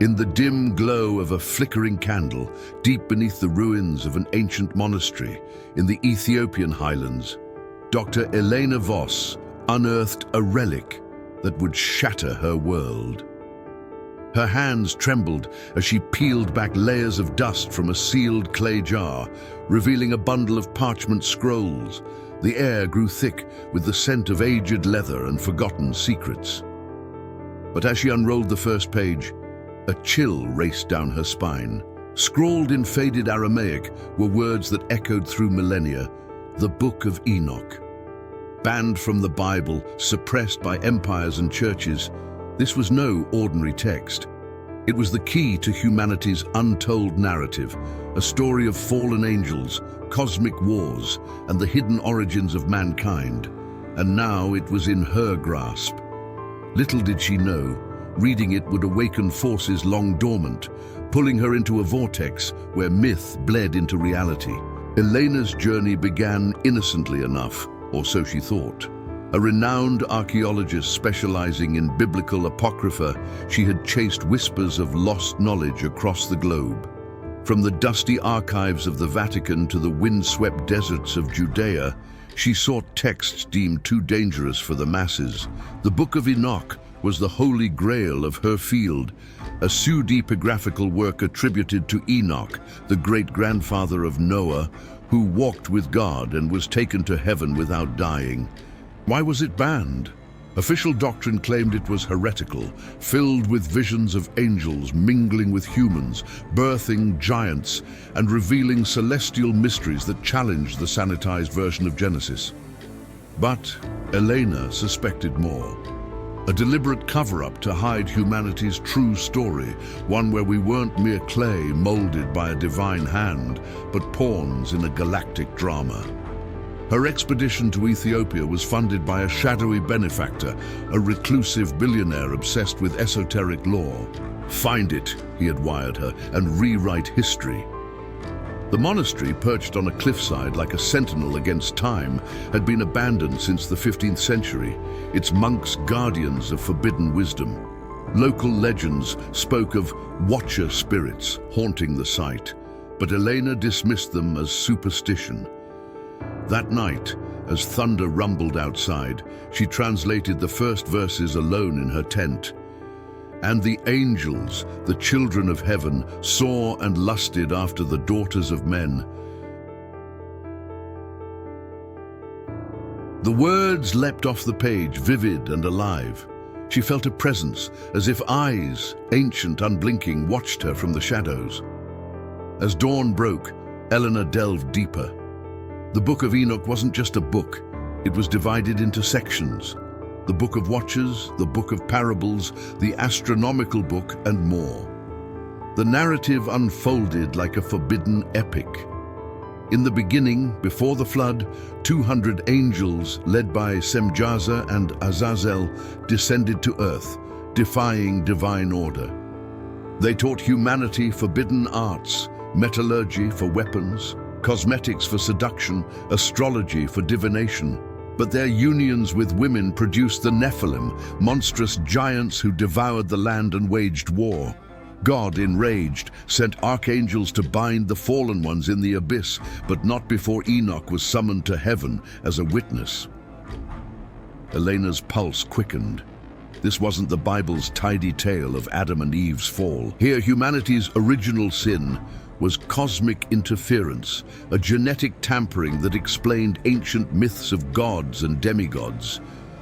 In the dim glow of a flickering candle, deep beneath the ruins of an ancient monastery in the Ethiopian highlands, Dr. Elena Voss unearthed a relic that would shatter her world. Her hands trembled as she peeled back layers of dust from a sealed clay jar, revealing a bundle of parchment scrolls. The air grew thick with the scent of aged leather and forgotten secrets. But as she unrolled the first page, a chill raced down her spine. Scrawled in faded Aramaic were words that echoed through millennia: the Book of Enoch. Banned from the Bible, suppressed by empires and churches, this was no ordinary text. It was the key to humanity's untold narrative, a story of fallen angels, cosmic wars, and the hidden origins of mankind. And now it was in her grasp. Little did she know, reading it would awaken forces long dormant, pulling her into a vortex where myth bled into reality. Elena's journey began innocently enough, or so she thought. A renowned archaeologist specializing in biblical apocrypha, she had chased whispers of lost knowledge across the globe. From the dusty archives of the Vatican to the windswept deserts of Judea, she sought texts deemed too dangerous for the masses. The Book of Enoch was the holy grail of her field, a pseudepigraphical work attributed to Enoch, the great-grandfather of Noah, who walked with God and was taken to heaven without dying. Why was it banned? Official doctrine claimed it was heretical, filled with visions of angels mingling with humans, birthing giants, and revealing celestial mysteries that challenged the sanitized version of Genesis. But Elena suspected more. A deliberate cover-up to hide humanity's true story, one where we weren't mere clay molded by a divine hand, but pawns in a galactic drama. Her expedition to Ethiopia was funded by a shadowy benefactor, a reclusive billionaire obsessed with esoteric lore. Find it, he had wired her, and rewrite history. The monastery, perched on a cliffside like a sentinel against time, had been abandoned since the 15th century, its monks guardians of forbidden wisdom. Local legends spoke of watcher spirits haunting the site, but Elena dismissed them as superstition. That night, as thunder rumbled outside, she translated the first verses alone in her tent. And the angels, the children of heaven, saw and lusted after the daughters of men. The words leapt off the page, vivid and alive. She felt a presence, as if eyes, ancient, unblinking, watched her from the shadows. As dawn broke, Eleanor delved deeper. The Book of Enoch wasn't just a book. It was divided into sections. The Book of Watchers, the Book of Parables, the Astronomical Book, and more. The narrative unfolded like a forbidden epic. In the beginning, before the flood, 200 angels, led by Semjaza and Azazel, descended to earth, defying divine order. They taught humanity forbidden arts, metallurgy for weapons, cosmetics for seduction, astrology for divination. But their unions with women produced the Nephilim, monstrous giants who devoured the land and waged war. God, enraged, sent archangels to bind the fallen ones in the abyss, but not before Enoch was summoned to heaven as a witness. Elena's pulse quickened. This wasn't the Bible's tidy tale of Adam and Eve's fall. Here, humanity's original sin was cosmic interference, a genetic tampering that explained ancient myths of gods and demigods.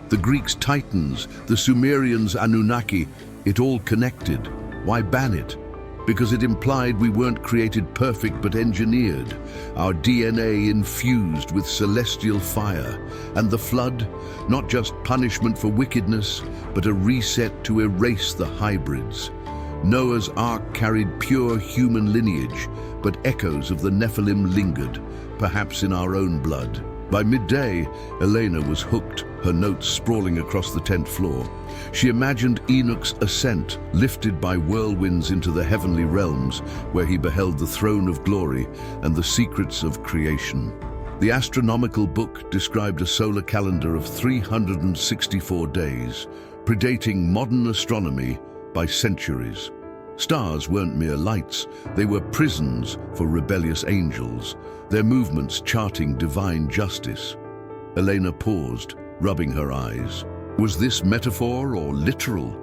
The Greeks' Titans, the Sumerians' Anunnaki, it all connected. Why ban it? Because it implied we weren't created perfect but engineered, our DNA infused with celestial fire. And the flood, not just punishment for wickedness, but a reset to erase the hybrids. Noah's Ark carried pure human lineage, but echoes of the Nephilim lingered, perhaps in our own blood. By midday, Elena was hooked, her notes sprawling across the tent floor. She imagined Enoch's ascent, lifted by whirlwinds into the heavenly realms, where he beheld the throne of glory and the secrets of creation. The astronomical book described a solar calendar of 364 days, predating modern astronomy by centuries. Stars weren't mere lights, they were prisons for rebellious angels, their movements charting divine justice. Elena paused, rubbing her eyes. Was this metaphor or literal?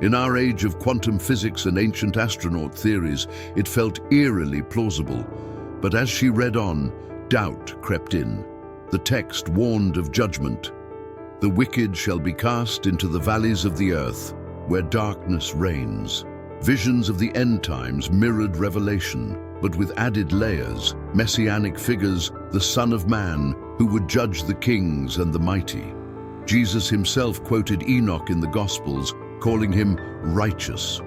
In our age of quantum physics and ancient astronaut theories, it felt eerily plausible. But as she read on, doubt crept in. The text warned of judgment. The wicked shall be cast into the valleys of the earth, where darkness reigns. Visions of the end times mirrored Revelation, but with added layers, messianic figures, the Son of Man, who would judge the kings and the mighty. Jesus himself quoted Enoch in the Gospels, calling him righteous.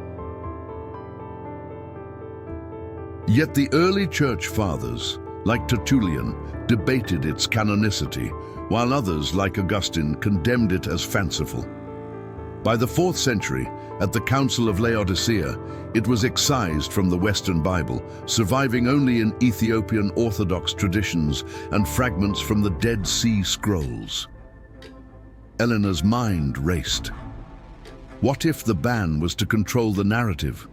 Yet the early church fathers, like Tertullian, debated its canonicity, while others, like Augustine, condemned it as fanciful. By the 4th century, at the Council of Laodicea, it was excised from the Western Bible, surviving only in Ethiopian Orthodox traditions and fragments from the Dead Sea Scrolls. Eleanor's mind raced. What if the ban was to control the narrative?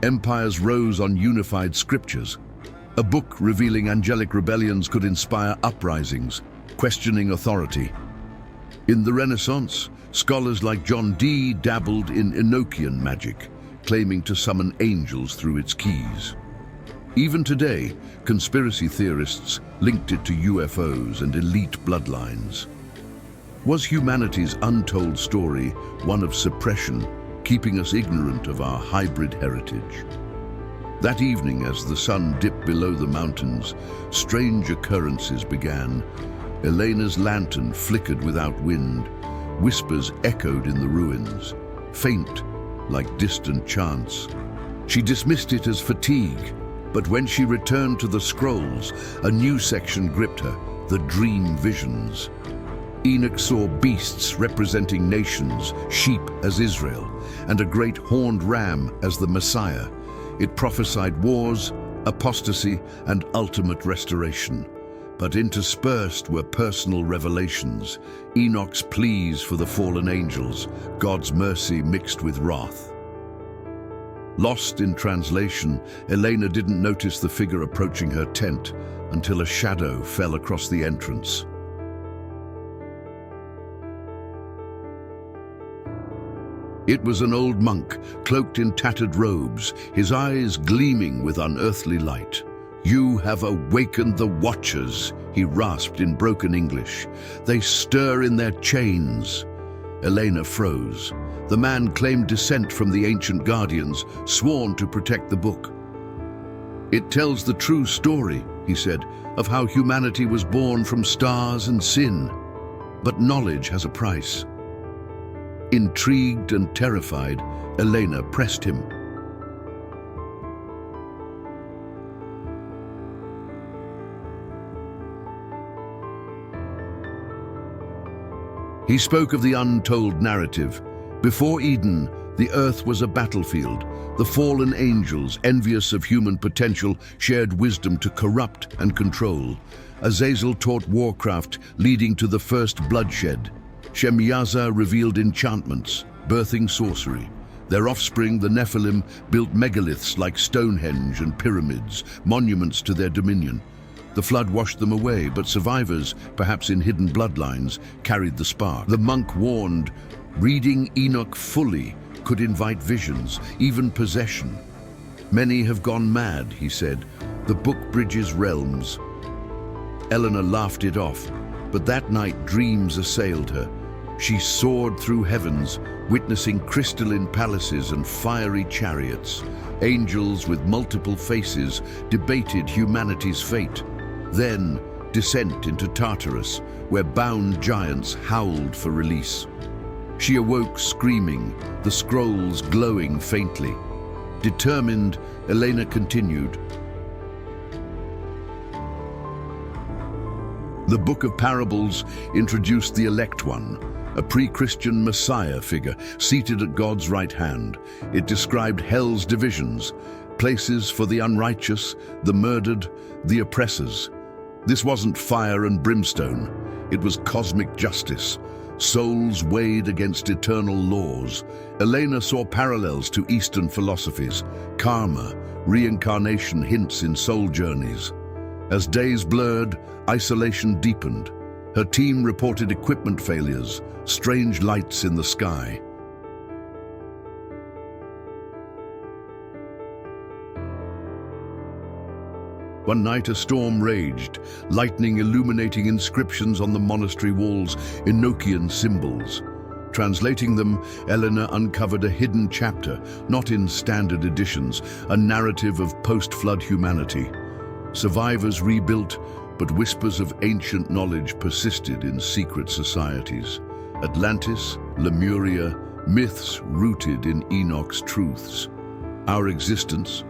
Empires rose on unified scriptures. A book revealing angelic rebellions could inspire uprisings, questioning authority. In the Renaissance, scholars like John Dee dabbled in Enochian magic, claiming to summon angels through its keys. Even today, conspiracy theorists linked it to UFOs and elite bloodlines. Was humanity's untold story one of suppression, keeping us ignorant of our hybrid heritage? That evening, as the sun dipped below the mountains, strange occurrences began. Elena's lantern flickered without wind. Whispers echoed in the ruins, faint, like distant chants. She dismissed it as fatigue, but when she returned to the scrolls, a new section gripped her, the dream visions. Enoch saw beasts representing nations, sheep as Israel, and a great horned ram as the Messiah. It prophesied wars, apostasy, and ultimate restoration. But interspersed were personal revelations, Enoch's pleas for the fallen angels, God's mercy mixed with wrath. Lost in translation, Elena didn't notice the figure approaching her tent until a shadow fell across the entrance. It was an old monk, cloaked in tattered robes, his eyes gleaming with unearthly light. "You have awakened the Watchers," he rasped in broken English. "They stir in their chains." Elena froze. The man claimed descent from the ancient guardians, sworn to protect the book. "It tells the true story," he said, "of how humanity was born from stars and sin. But knowledge has a price." Intrigued and terrified, Elena pressed him. He spoke of the untold narrative. Before Eden, the earth was a battlefield. The fallen angels, envious of human potential, shared wisdom to corrupt and control. Azazel taught warcraft, leading to the first bloodshed. Shemyaza revealed enchantments, birthing sorcery. Their offspring, the Nephilim, built megaliths like Stonehenge and pyramids, monuments to their dominion. The flood washed them away, but survivors, perhaps in hidden bloodlines, carried the spark. The monk warned, reading Enoch fully could invite visions, even possession. "Many have gone mad," he said. "The book bridges realms." Eleanor laughed it off, but that night dreams assailed her. She soared through heavens, witnessing crystalline palaces and fiery chariots. Angels with multiple faces debated humanity's fate. Then, descent into Tartarus, where bound giants howled for release. She awoke screaming, the scrolls glowing faintly. Determined, Elena continued. The Book of Parables introduced the Elect One, a pre-Christian Messiah figure seated at God's right hand. It described hell's divisions, places for the unrighteous, the murdered, the oppressors. This wasn't fire and brimstone, it was cosmic justice. souls weighed against eternal laws. Elena saw parallels to Eastern philosophies, karma, reincarnation hints in soul journeys. As days blurred, isolation deepened. Her team reported equipment failures, strange lights in the sky. One night a storm raged, lightning illuminating inscriptions on the monastery walls, Enochian symbols. Translating them, Elena uncovered a hidden chapter, not in standard editions, a narrative of post-flood humanity. Survivors rebuilt, but whispers of ancient knowledge persisted in secret societies. Atlantis, Lemuria, myths rooted in Enoch's truths. Our existence,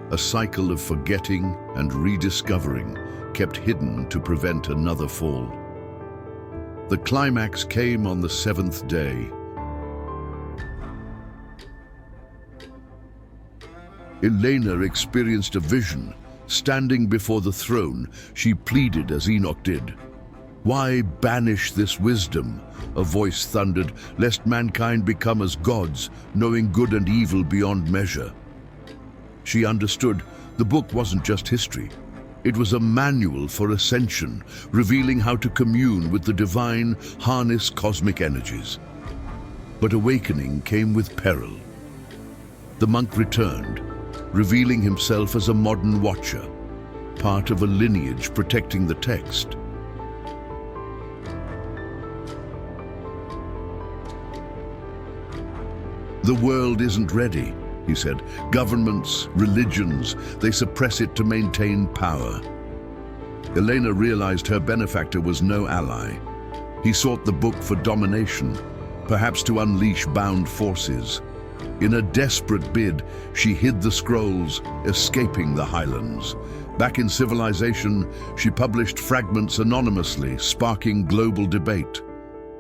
a cycle of forgetting and rediscovering, kept hidden to prevent another fall. The climax came on the seventh day. Elena experienced a vision. Standing before the throne, she pleaded as Enoch did. "Why banish this wisdom?" a voice thundered, "lest mankind become as gods, knowing good and evil beyond measure." She understood the book wasn't just history. It was a manual for ascension, revealing how to commune with the divine, harness cosmic energies. But awakening came with peril. The monk returned, revealing himself as a modern watcher, part of a lineage protecting the text. "The world isn't ready," he said. "Governments, religions, they suppress it to maintain power." Elena realized her benefactor was no ally. He sought the book for domination, perhaps to unleash bound forces. In a desperate bid, she hid the scrolls, escaping the highlands. Back in civilization, she published fragments anonymously, sparking global debate.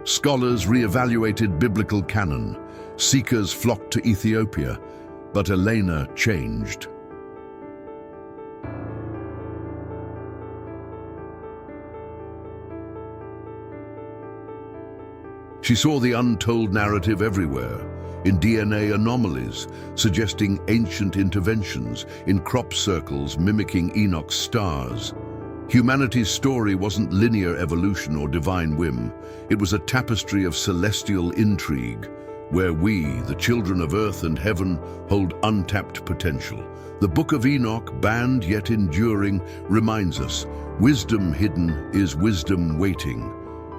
Scholars reevaluated biblical canon. Seekers flocked to Ethiopia, but Elena changed. She saw the untold narrative everywhere, in DNA anomalies, suggesting ancient interventions, in crop circles mimicking Enoch's stars. Humanity's story wasn't linear evolution or divine whim. It was a tapestry of celestial intrigue, where we, the children of earth and heaven, hold untapped potential. The Book of Enoch, banned yet enduring, reminds us, wisdom hidden is wisdom waiting,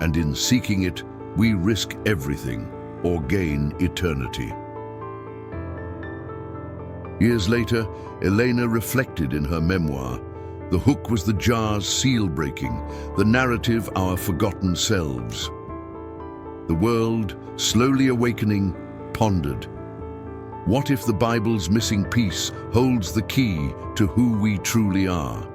and in seeking it, we risk everything or gain eternity. Years later, Elena reflected in her memoir. The hook was the jar's seal breaking, the narrative our forgotten selves. The world, slowly awakening, pondered. What if the Bible's missing piece holds the key to who we truly are?